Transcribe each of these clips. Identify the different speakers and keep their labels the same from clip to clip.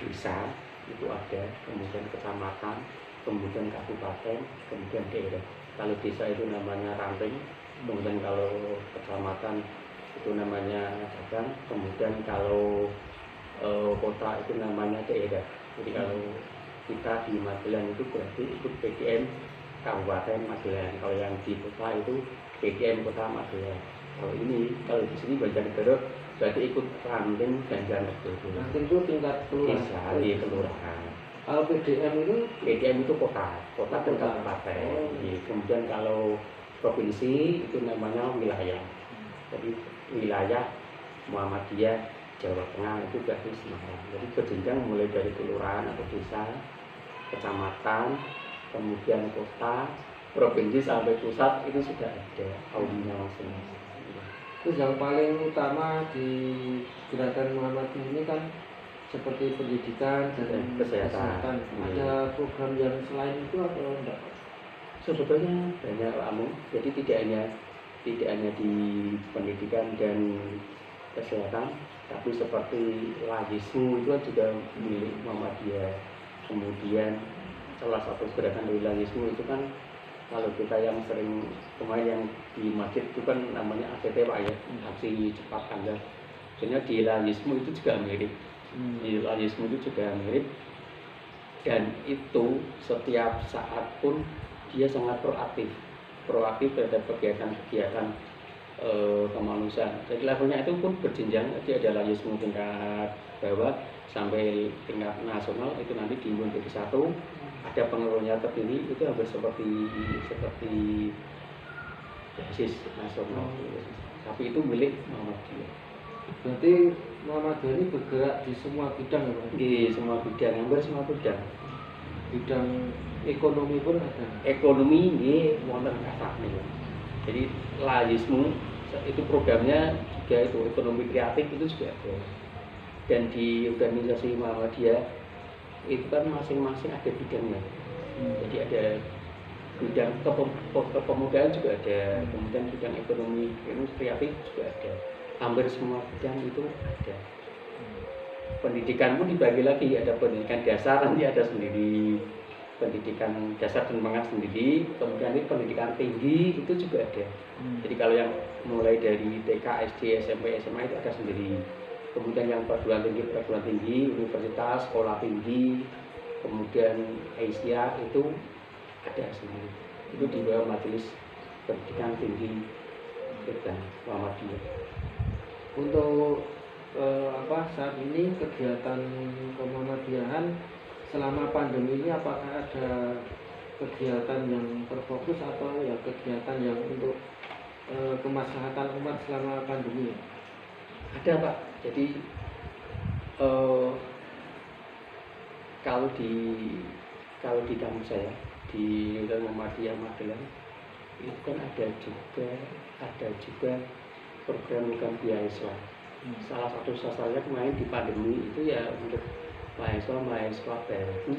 Speaker 1: desa itu ada, kemudian kecamatan, kemudian kabupaten, kemudian daerah. Kalau desa itu namanya ranting, kemudian kalau kecamatan itu namanya cabang, kemudian kalau kota itu namanya daerah. Jadi kalau kita di Magelang itu berarti ikut PDM Kabupaten Magelang. Kalau yang di kota itu PDM Kota Magelang. Kalau di sini Banjarnegara berarti ikut ranting Banjarnegara.
Speaker 2: Ranting itu tingkat kelurahan.
Speaker 1: Di kelurahan.
Speaker 2: Kalau
Speaker 1: PDM itu kota dan kabupaten. Kemudian kalau provinsi itu namanya wilayah. Jadi wilayah Muhammadiyah Jawa Tengah itu berarti Semarang. Jadi berjenjang mulai dari kelurahan atau desa, kecamatan, kemudian kota, provinsi sampai pusat itu sudah ada audinya masing-masing.
Speaker 2: Terus yang paling utama di gerakan Muhammadiyah ini kan seperti pendidikan dan kesehatan. Ada program yang selain itu atau enggak?
Speaker 1: Sebetulnya banyak lamu. Jadi tidak hanya di pendidikan dan kesehatan, tapi seperti Layismu itu kan juga milik Muhammadiyah. Kemudian salah satu gerakan dari Layismu itu kan, kalau kita yang sering kemarin yang di masjid itu kan namanya ACT Pak ya, aksi cepat tanggap. Sebenarnya di Layismu itu juga mirip. Di Layismu itu juga mirip, dan itu setiap saat pun dia sangat proaktif terhadap kegiatan kemanusiaan. Jadi levelnya itu pun berjenjang. Jadi ada Layismu tingkat bawah sampai tingkat nasional, itu nanti diimbun jadi satu. Ada penurunnya tertinggi itu hampir seperti basis nasional. Tapi itu milik Muhammadiyah.
Speaker 2: Berarti Muhammadiyah ini bergerak di semua bidang ya Pak?
Speaker 1: Di semua bidang, hampir semua bidang.
Speaker 2: Bidang ekonomi pun ada.
Speaker 1: Ekonomi ini wonten kasane. Jadi Layismu itu programnya juga itu ekonomi kreatif itu juga ada. Dan di organisasi Muhammadiyah itu kan masing-masing ada bidangnya. Jadi ada bidang kepemudaan juga ada, kemudian bidang ekonomi kreatif juga ada. Hampir semua bidang itu ada. Pendidikan pun dibagi lagi, ada pendidikan dasar, nanti ada sendiri pendidikan dasar dan menengah sendiri, kemudian ini pendidikan tinggi itu juga ada. Jadi kalau yang mulai dari TK, SD, SMP, SMA itu ada sendiri. Kemudian yang perguruan tinggi, universitas, sekolah tinggi, kemudian Asia itu ada sendiri. Itu di bawah Majelis Pendidikan Tinggi dan Muhammadiyah.
Speaker 2: Untuk saat ini kegiatan Muhammadiyah selama pandemi ini, apakah ada kegiatan yang terfokus atau ya kegiatan yang untuk kemaslahatan umat selama pandemi?
Speaker 1: Ada Pak. Jadi kalau di kampus saya di Muhammadiyah Magelang itu kan ada juga program beasiswa. Salah satu sasarannya kemarin di pandemi itu ya untuk mahasiswa baru,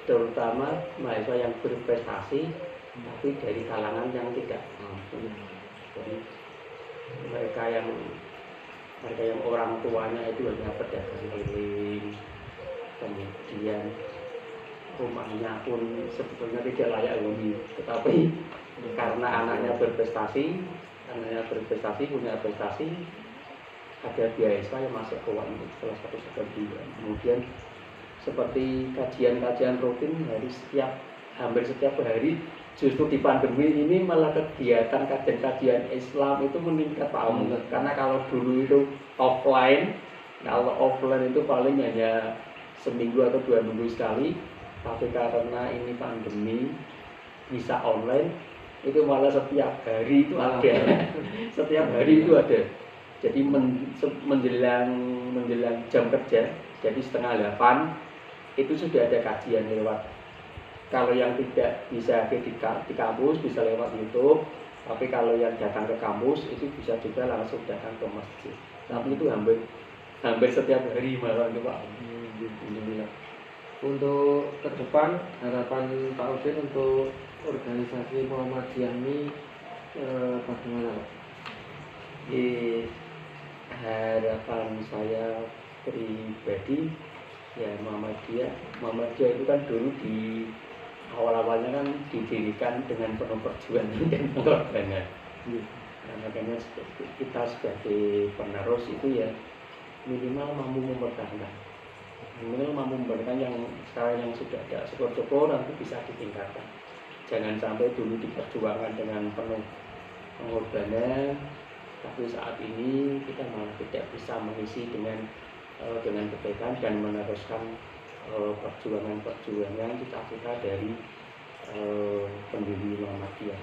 Speaker 1: terutama mahasiswa yang berprestasi tapi dari kalangan yang tidak mampu. Jadi mereka yang orang tuanya itu hanya pedagang keliling, kemudian rumahnya pun sebetulnya tidak layak huni, tetapi karena anaknya berprestasi, punya prestasi, ada beasiswa yang masuk ke UAN salah satu studi. Kemudian seperti kajian rutin hampir setiap hari. Justru di pandemi ini malah kegiatan kajian Islam itu meningkat Pak Om. Karena kalau dulu itu offline, itu paling hanya seminggu atau 2 minggu sekali. Tapi karena ini pandemi bisa online, itu malah setiap hari itu ada. Setiap hari itu ada. Jadi menjelang jam kerja, jadi 7:30 itu sudah ada kajian lewat. Kalau yang tidak bisa di kampus bisa lewat YouTube, tapi kalau yang datang ke kampus itu bisa juga langsung datang ke masjid. Tapi itu hampir setiap hari malah itu Pak.
Speaker 2: Untuk ke depan harapan Pak Udin untuk organisasi Muhammadiyah ini bagaimana Pak?
Speaker 1: Harapan saya pribadi ya Muhammadiyah itu kan dulu di awal-awalnya kan didirikan dengan penuh perjuangan dan pengorbanan. Nah, makanya kita sebagai penerus itu ya minimal mampu mempertahankan, yang sekarang yang sudah ada syukur-syukur nanti bisa ditingkatkan. Jangan sampai dulu diperjuangkan dengan penuh pengorbanan, tapi saat ini kita malah tidak bisa mengisi dengan kebaikan dan meneruskan perjuangan cita-cita dari pendiri Muhammadiyah.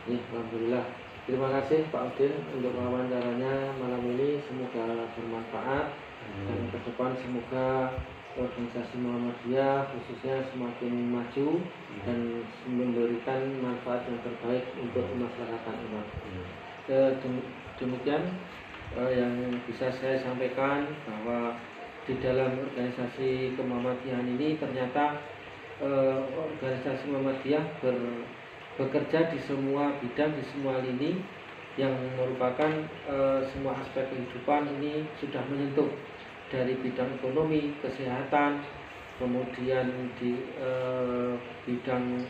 Speaker 2: Alhamdulillah. Terima kasih Pak Udin untuk wawancaranya malam ini, semoga bermanfaat dan ke depan semoga organisasi Muhammadiyah khususnya semakin maju dan memberikan manfaat yang terbaik untuk masyarakat umat. Demikian yang bisa saya sampaikan, bahwa di dalam organisasi Muhammadiyahan ini ternyata organisasi Muhammadiyah bekerja di semua bidang, di semua lini yang merupakan semua aspek kehidupan ini sudah menyentuh, dari bidang ekonomi, kesehatan, kemudian di bidang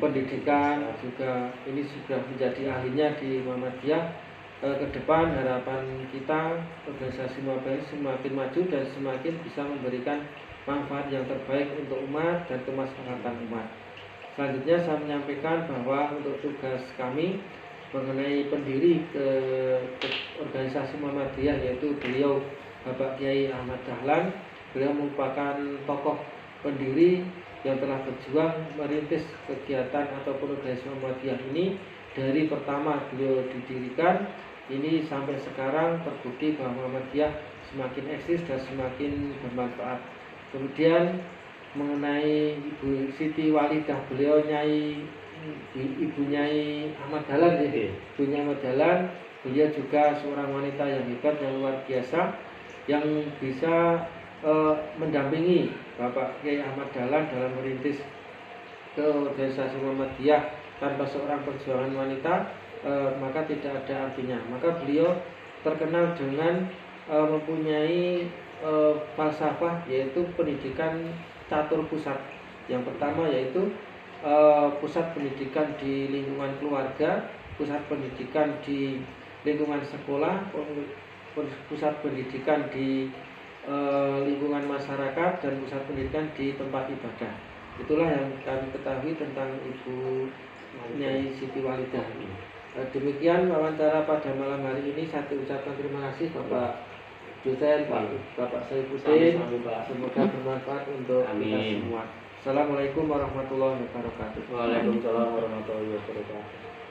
Speaker 2: pendidikan juga ini sudah menjadi ahlinya di Muhammadiyah. Ke depan harapan kita organisasi Muhammadiyah semakin maju dan semakin bisa memberikan manfaat yang terbaik untuk umat dan kemaslahatan umat. Selanjutnya saya menyampaikan bahwa untuk tugas kami mengenai pendiri ke organisasi Muhammadiyah, yaitu beliau Bapak Kiai Ahmad Dahlan. Beliau merupakan tokoh pendiri yang telah berjuang merintis kegiatan ataupun organisasi Muhammadiyah ini dari pertama beliau didirikan ini sampai sekarang, terbukti bahwa Muhammadiyah semakin eksis dan semakin bermanfaat. Kemudian mengenai Ibu Siti Walidah, beliau Ibu Nyai Ahmad Dahlan, Ibunya Ahmad Dahlan, beliau juga seorang wanita yang hebat, yang luar biasa, yang bisa mendampingi Bapak Kiai Ahmad Dahlan dalam merintis ke organisasi Muhammadiyah. Tanpa seorang perjuangan wanita maka tidak ada artinya. Maka beliau terkenal dengan mempunyai falsafah, yaitu pendidikan catur pusat. Yang pertama yaitu pusat pendidikan di lingkungan keluarga, pusat pendidikan di lingkungan sekolah, pusat pendidikan di lingkungan masyarakat, dan pusat pendidikan di tempat ibadah. Itulah yang kami ketahui tentang Ibu Nyai Siti Walidah. Demikian wawancara pada malam hari ini. Saya ucapkan terima kasih Bapak dosen, Bapak Saifuddin. Semoga bermanfaat untuk kita semua. Assalamualaikum warahmatullahi wabarakatuh.
Speaker 1: Waalaikumsalam warahmatullahi wabarakatuh.